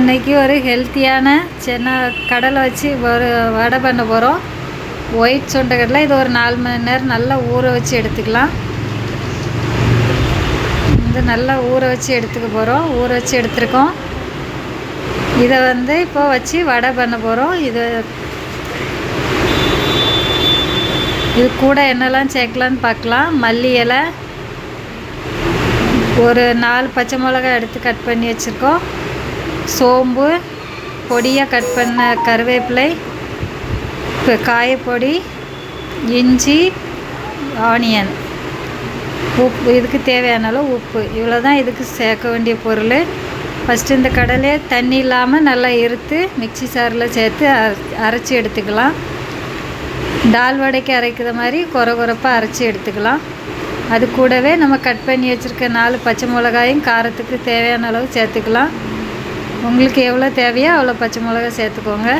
இன்றைக்கி ஒரு ஹெல்த்தியான சின்ன கடலை வச்சு ஒரு வடை பண்ண போகிறோம். ஒயிட் சுண்டக்கடலை. இது ஒரு 4 மணி நேரம் நல்லா ஊற வச்சு எடுத்துக்கலாம். இது நல்லா ஊற வச்சு எடுத்துக்க போகிறோம். ஊற வச்சு எடுத்துருக்கோம். இதை இப்போ வச்சு வடை பண்ண போகிறோம். இது கூட என்னெல்லாம் சேர்க்கலான்னு பார்க்கலாம். மல்லி இலை, ஒரு 4 பச்சை மிளகாய் எடுத்து கட் பண்ணி வச்சுருக்கோம். சோம்பு, பொடியாக கட் பண்ண கருவேப்பிலை, காயப்பொடி, இஞ்சி, ஆனியன், உப்பு, இதுக்கு தேவையான அளவு உப்பு. இவ்வளோ தான் இதுக்கு சேர்க்க வேண்டிய பொருள். ஃபஸ்ட்டு இந்த கடலையை தண்ணி இல்லாமல் நல்லா இருத்து மிக்சி சாரில் சேர்த்து அரைச்சி எடுத்துக்கலாம். டால் வடைக்கு அரைக்கிற மாதிரி கொரப்பாக அரைச்சி எடுத்துக்கலாம். அது கூடவே நம்ம கட் பண்ணி வச்சுருக்க 4 பச்சை மிளகாயும் காரத்துக்கு தேவையான அளவு சேர்த்துக்கலாம். உங்களுக்கு எவ்வளோ தேவையோ அவ்வளோ பச்சை மிளகாய் சேர்த்துக்கோங்க.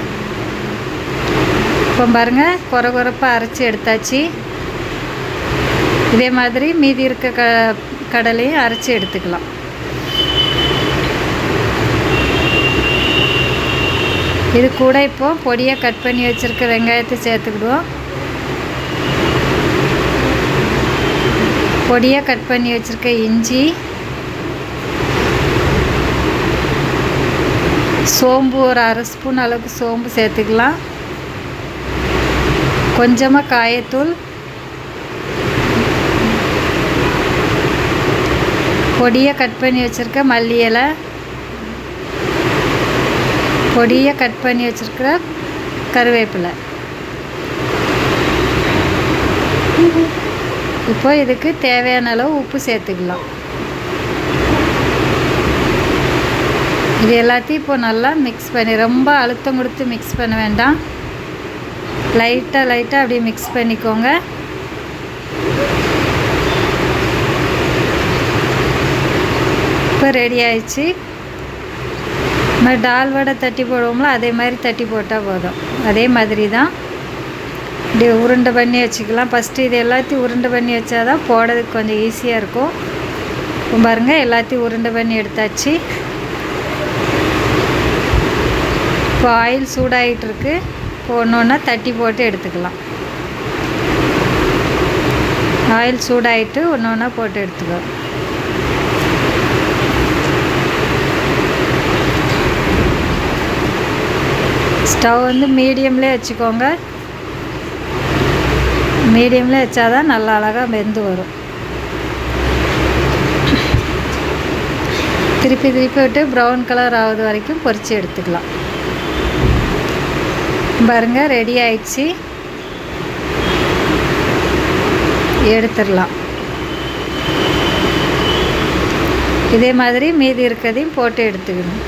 இப்போ பாருங்கள், கொரப்பாக அரைச்சி எடுத்தாச்சு. இதே மாதிரி மீதி இருக்க கடலையும் அரைச்சி எடுத்துக்கலாம். இது கூட இப்போது பொடியாக கட் பண்ணி வச்சுருக்க வெங்காயத்தை சேர்த்துக்கிடுவோம். பொடியாக கட் பண்ணி வச்சுருக்க இஞ்சி, சோம்பு, ஒரு 1/2 ஸ்பூன் அளவுக்கு சோம்பு சேர்த்துக்கலாம். கொஞ்சமாக காயத்தூள், பொடியாக கட் பண்ணி வச்சுருக்க மல்லி இலை, பொடியாக கட் பண்ணி வச்சுருக்கிற கருவேப்பிலை. இப்போ இதுக்கு தேவையான அளவு உப்பு சேர்த்துக்கலாம். இது எல்லாத்தையும் இப்போ நல்லா மிக்ஸ் பண்ணி, ரொம்ப அழுத்தம் கொடுத்து மிக்ஸ் பண்ண வேண்டாம். லைட்டாக அப்படியே மிக்ஸ் பண்ணிக்கோங்க. இப்போ ரெடி ஆயிடுச்சு. நம்ம டால் வடை தட்டி போடுவோம்ல, அதே மாதிரி தட்டி போட்டால் போதும். அதே மாதிரி தான் இப்படி உருண்டை பண்ணி வச்சுக்கலாம். ஃபஸ்ட்டு இது எல்லாத்தையும் உருண்டை பண்ணி வச்சா தான் போடுறதுக்கு கொஞ்சம் ஈஸியாக இருக்கும். இப்போ பாருங்கள், எல்லாத்தையும் உருண்டை பண்ணி எடுத்தாச்சு. இப்போ ஆயில் சூடாகிட்டுருக்கு. இப்போ ஒன்று தட்டி போட்டு எடுத்துக்கலாம். ஆயில் சூடாகிட்டு ஒன்று போட்டு எடுத்துக்கலாம். ஸ்டவ் மீடியம்லேயே வச்சுக்கோங்க. மீடியம்லேயே வச்சா தான் நல்லா அழகாக வெந்து வரும். திருப்பி விட்டு ப்ரௌன் கலர் ஆகுது வரைக்கும் பொரித்து எடுத்துக்கலாம். பாருங்க, ரெடி ஆயிடுச்சு. எடுத்துடலாம். இதே மாதிரி மீதி இருக்கிறதையும் போட்டு எடுத்துக்கணும்.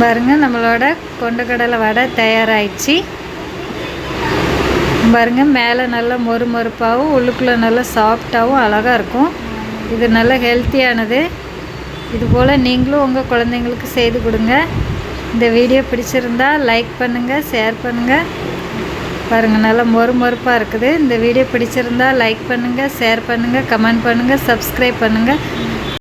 பாருங்க, நம்மளோட கொண்டக்கடலை வடை தயாராகிடுச்சு. பாருங்க, மேலே நல்லா மொறுமொறுப்பாகவும் உள்ளுக்குள்ளே நல்லா சாஃப்டாகவும் அழகாக இருக்கும். இது நல்ல ஹெல்த்தியானது. இதுபோல் நீங்களும் உங்கள் குழந்தைங்களுக்கு செய்து கொடுங்க. இந்த வீடியோ பிடிச்சிருந்தா லைக் பண்ணுங்கள், ஷேர் பண்ணுங்கள். பாருங்கள், நல்லா மொறுமொறுப்பாக இருக்குது. இந்த வீடியோ பிடிச்சிருந்தா லைக் பண்ணுங்கள், ஷேர் பண்ணுங்கள், கமெண்ட் பண்ணுங்கள், சப்ஸ்கிரைப் பண்ணுங்கள்.